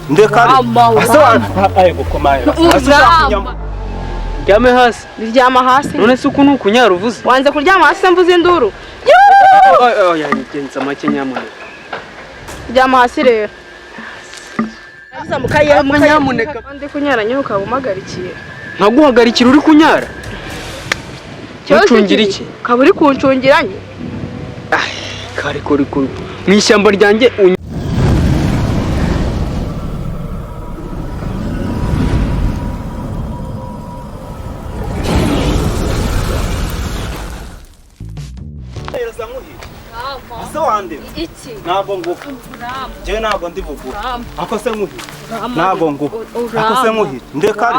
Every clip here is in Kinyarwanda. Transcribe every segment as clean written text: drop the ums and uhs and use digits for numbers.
ndekare aye gukomaya ryame hasi Ryama hasi none se uku nukunyara uvuze wanze kuryama hasi mvuze induru oya ngenza make nyamuneka ryama hasi rero avuza nyamuneka ndi kunyara nyuka umagarikiye nkaguhagarikira uri kunyara ucungira iki kaburi kuncungiranye kare kuri mu ishyamba ryanjye iki nabo ngo je nabo ndi bugu akose muhi nabo ngo akose muhi ndekare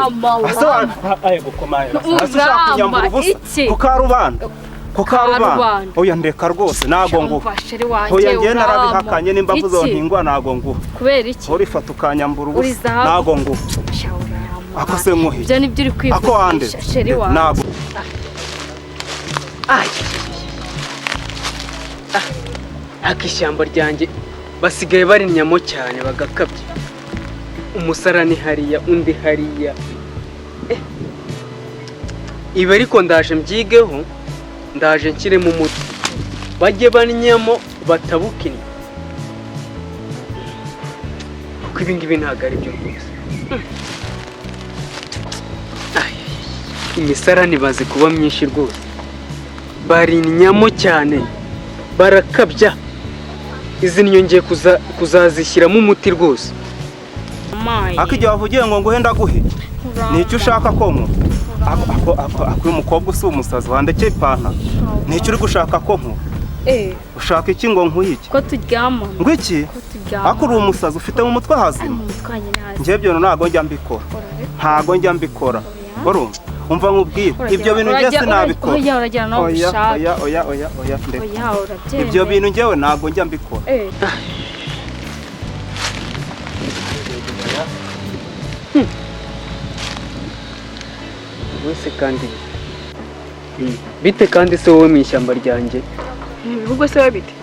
aye gukomaya asushaka kunyambura ubusa kukarubana oya ndeka rwose nabo ngo oya nge narabihakanye nimba vuzontingwa nabo ngo kubera iki urifata ukanyambura ubusa nabo ngo akose muhi byo nibyo uri kwivugisha sheri wa nabo akishyamba ryanjye basigaye barinyamo cyane bagakabye umusarani hariya undi hariya ibi ariko ndaje mbyigeho ndaje nshyire mu mutwe bajye banyamo batabukinnye kuko ibi ngibi ntabwo ari byo rwose imisarani bazi kuba myinshi rwose barinyamo cyane barakabya izi nyongeye kuzazishyiramo umuti rwose akijya wavugiye ngo nguhenda guhe nicyo ushaka ko nko ako umukobwa usi umusazi wandekeye ipantaro nicyo uri gushaka ko nko ushaka iki ngo nkuyiki ko turyama ngo iki ako uri umusazi ufite mu mutwe hazima njye byo ntago njya mbikora urumva umva nkubwire ibyo bintu byose nabikora oya ibyo bintu njyewe ntago njya mbikora wese kandi bite kandi se wowe mu ishyamba ryanjye ahubwo se we bite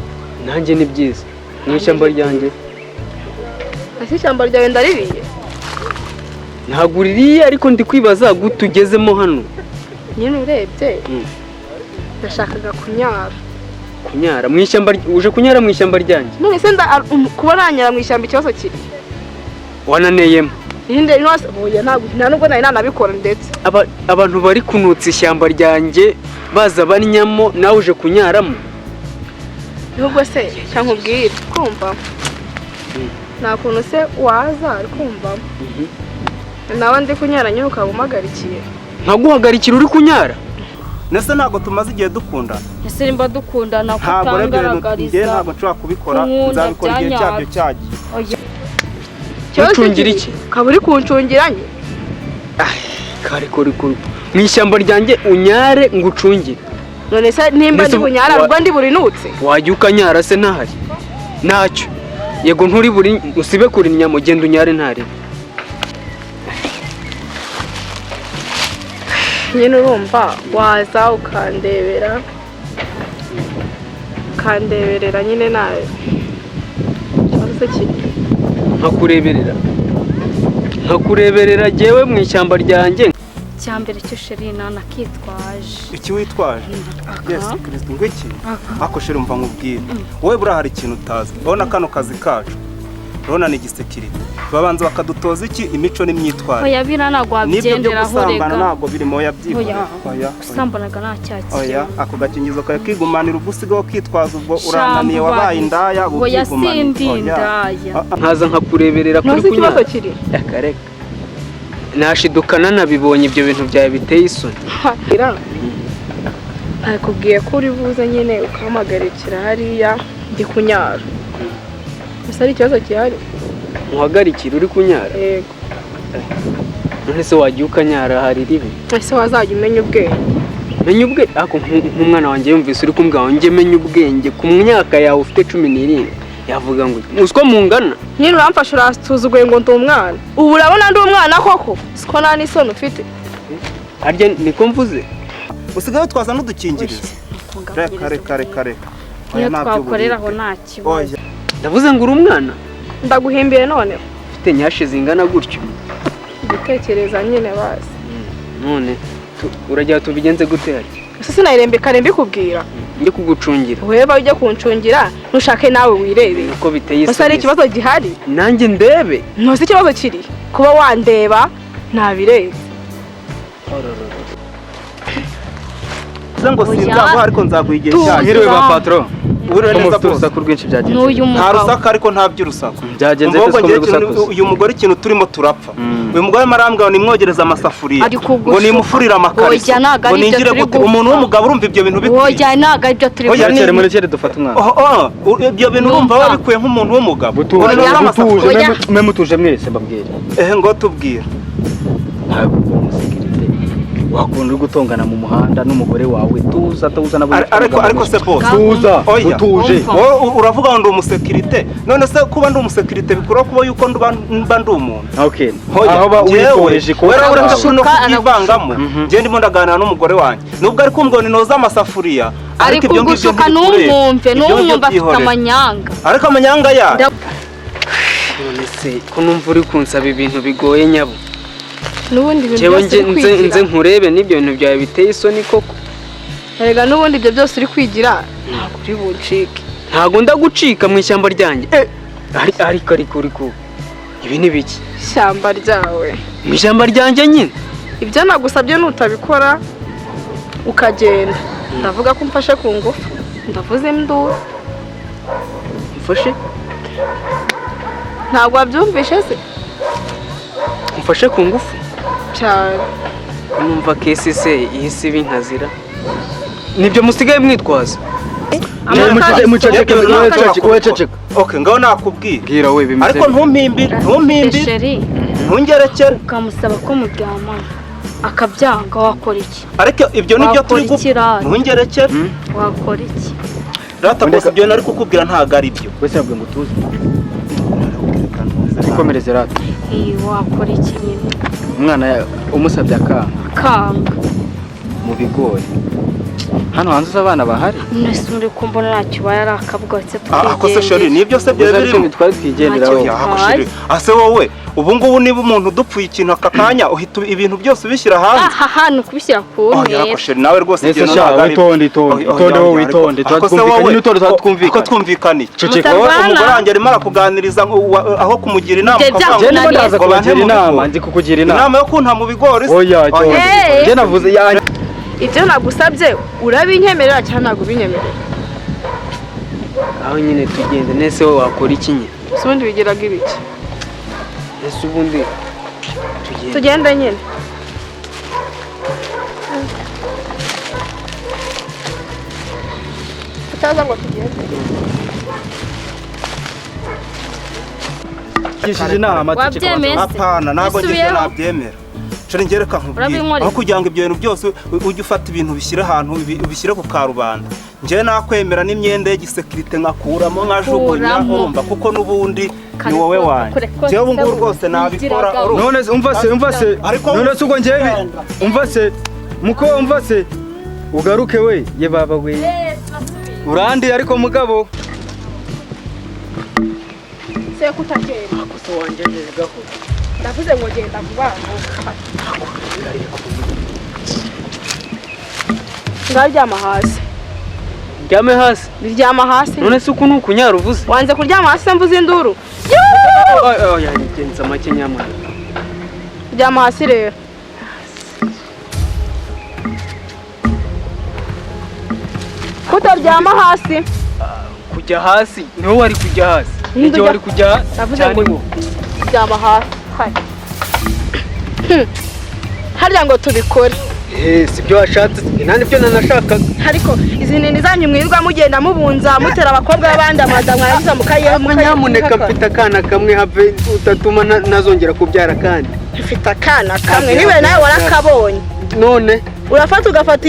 nanjye ni byiza mu ishyamba ryanjye ese ishyamba ryawe ndaririye ntabwo uririye ariko ndi kwibaza gutugezemo hano nyine urebye ndashakaga kunyara mu ishyamba uje kunyara mu ishyamba ryanjye none se kuba nanyara mu ishyamba ikibazo kiri wananeyemo nta nubwo nari nanabikora ndetse abantu bari kunutsa ishyamba ryanjye baza banyamo nawe uje kunyaramo nubwo se cyangwa ubwire kumva nta kuntu se waza kumva nawe ndi kunyara nyine ukaba umagarikiye nkaguhagarikira uri kunyara nese ntabwo tumaze igihe dukundana ese nimba dukundana kutangaragariza ntabwo nshobora kubikora nzabikora igihe cyabyo cyagiye ucungira iki ukaba uri kuncungiranye kare mu ishyamba ryanjye unyare ngo ucungire none se nimba ndi bunyara ubwo ndi burinutse wajya ukanyara se ntahari ntacyo yego nturi buri usibe kuri nyamo genda unyare ntare nyine urumva waza ukandeberera nyine nawe nkakureberera jyewe mu ishyamba ryanjye cyambere cyo sheri nakitwaje iki witwaje Yesu Kristo ngo iki ako sheri umva nkubwire wowe bura hari ikintu utazi urabona kano kazi kacu urabona ni igisekirite babanza bakadutoza iki imico n'imyitwarire oya bira nagwa byenderaho rega gusambana ntabwo birimo yabyihora gusambanaga nta cyakira oya ako gakingizo kawe kigumanira ugusigaho kitwaza ubwo urananiye wabaye indaya oya sindi indaya nkaza nkakureberera kuri kunyara akareka nashidukana nabibonye ibyo bintu byawe biteye isoni akubwiye ko uri buze nyine ukamagarikira hariya ndi kunyara gusa ari ikibazo gihari muhagarikira uri kunyara yego none se wajya ukanyara hari ribi ese wazajya umenya ubwenge ako nk'umwana wanjye yumvise uri kumbwira ngo njye menye ubwenge ku myaka yawe ufite 17 yavuga ngo uziko mungana nyine uramfasha urasuzuguye ngo ndi umwana ubu urabona ndi umwana koko siko nta n'isoni ufite harya niko mvuze usigaye twaza n'udukingirizo kare iyo twakoreraho nta kibazo ndavuze ngo uri umwana ndaguhimbiye none ufite nyashe zingana gutyo gutekereza nyine basi none urajya tubigenze gute hari ese sinayirembekane mbikubwira njye kugucungira weba ujya kuncungira ntushake nawe wirebeye uko biteye ese ari ikibazo gihari nanjye ndebe ntuzi ikibazo kiri kuba wandeba ntabirebe ngo sinzaguha ariko nzaguha igihe cyayo Mwiriwe ba patron urereza urusaku rwinshi byagenze nta rusaka ariko nta by'urusaku byagenze uyu mugore ikintu turimo turapfa uyu mugore marambwa nimwogereza amasafuriya ngo nimufurira amakariso ngo ningire gute umuntu w'umugabo urumva ibyo bintu bikwiye oya ntago ibyo turi murekere dufata umwana ibyo bintu urumva wabikuye nk'umuntu w'umugabo mutuje mwese mbabwire ngo tubwire wakunda uri gutongana mu muhanda n'umugore wawe tuza na buri ariko se boss tuza utuje uravuga ngo ndi umusekirite none se kuba ndi umusekirite bikora kuba yuko mba ndi umuntu okay aho ba witoreje ko wera uretse no kuvangamo ngiye ndimo ndaganira n'umugore wanjye nubwo ari kumbwo ni noza amasafuriya ariko ibyo ngibyo n'umwumva afite amanyanga ariko amanyanga ya none se ko numva uri kunsaba ibintu bigoye nyabo nubundi ibintu byose uri kwigira nze nkurebe n'ibyo bintu byawe biteye isoni koko erega nubundi ibyo byose uri kwigira ntabwo uri buncike ntabwo ndagucika mu ishyamba ryanjye ariko ibi ni biki ishyamba ryawe mu ishyamba ryanjye nyine ibyo nagusabye nutabikora ukagenda ndavuga ko umfashe ku ngufu ndavuze induru mfashe ntabwo wabyumvishe se mfashe ku ngufu cyane numva kesi se iyi si binkazira nibyo musigaye mwitwaza okay ngaho nakubwira bwira we bimeze ariko ntumpimbire ntungerekere ukamusaba ko muryamana akabyanga wakora iki ariko ibyo nibyo turi gukora ntungerekere wakora iki rata bose ibyo nari kukubwira ntago ari byo wese yabwiye ngo tuze ikomereze rata wakora iki nyine umwana umusabye akanga mu bigori hano hanze abana bahari nese uri kumbona ntacyo bayari akabwatse ako se sheri nibyo se byo biri twari twigenderaho ase wowe ubu ngubu niba umuntu dupfuye ikintu aka kanya uhita ibintu byose ubishyira hanze aha ni ukubishyira ku ntera yako sheri nawe rwose ibyo ntabwo ari witonde ko twumvikane umugore wanjye arimo arakuganiriza aho kumugira inama ndi kukugira inama yo kunta mu bigori njye navuze ibyo nagusabye urabinyemerera cyangwa ntabwo ubinyemerera aho nyine tugende nese wowe wakora iki nyine ubundi bigiraga ibiki ese ubundi tugende nyine utaza ngo tugende kishije inama apana ntabwo ngiye nabyemera sheri ngereka nkubwira aho kugira ngo ibyo bintu byose ujye ufata ibintu bishyira ahantu ubishyire ku karubanda njye nakwemera n'imyenda y'igisekirite nkakuramo nkajugunya urumva kuko n'ubundi ni wowe wanjye njyewe ubu ngubu rwose nabikora none umva se none se ubwo njyewe umva se muko umva se ugaruke we ye baba we urandi ariko mugabo se kutakera gusa wangejeje gaho ndavuze ngo genda vuba ngaryama hasi ryame hasi biryama hasi none se uku nukunyara uvuze wanze kuryama hasi mvuze induru yagenza make nyamara ryama hasi rero kutaryama hasi kujya hasi niho wari kujya hasi nijye wari kujya cyane ngo ryama hasi harya ngo tubikore sibyo washatse nta nibyo nanashakaga ariko izi nini zanyu mwirirwa mugenda mubunza mutera abakobwa b'abandi amaza mwarangiza nyamuneka mfite akana kamwe have utatuma nazongera kubyara kandi mfite akana kamwe niwe nawe warakabonye none urafata ugafata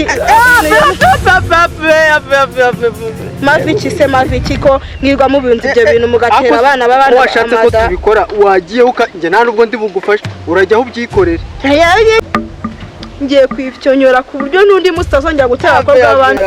maviki se maviki ko mwirirwa mubunza ibyo bintu mugatera abana b'abandi washatse ko tubikora wagiyeho njye nta nubwo ndi bugufashe urajyaho ubyikorere ngiye kwifyonyora ku buryo n'undi musitazongera gutera abakobwa b'abandi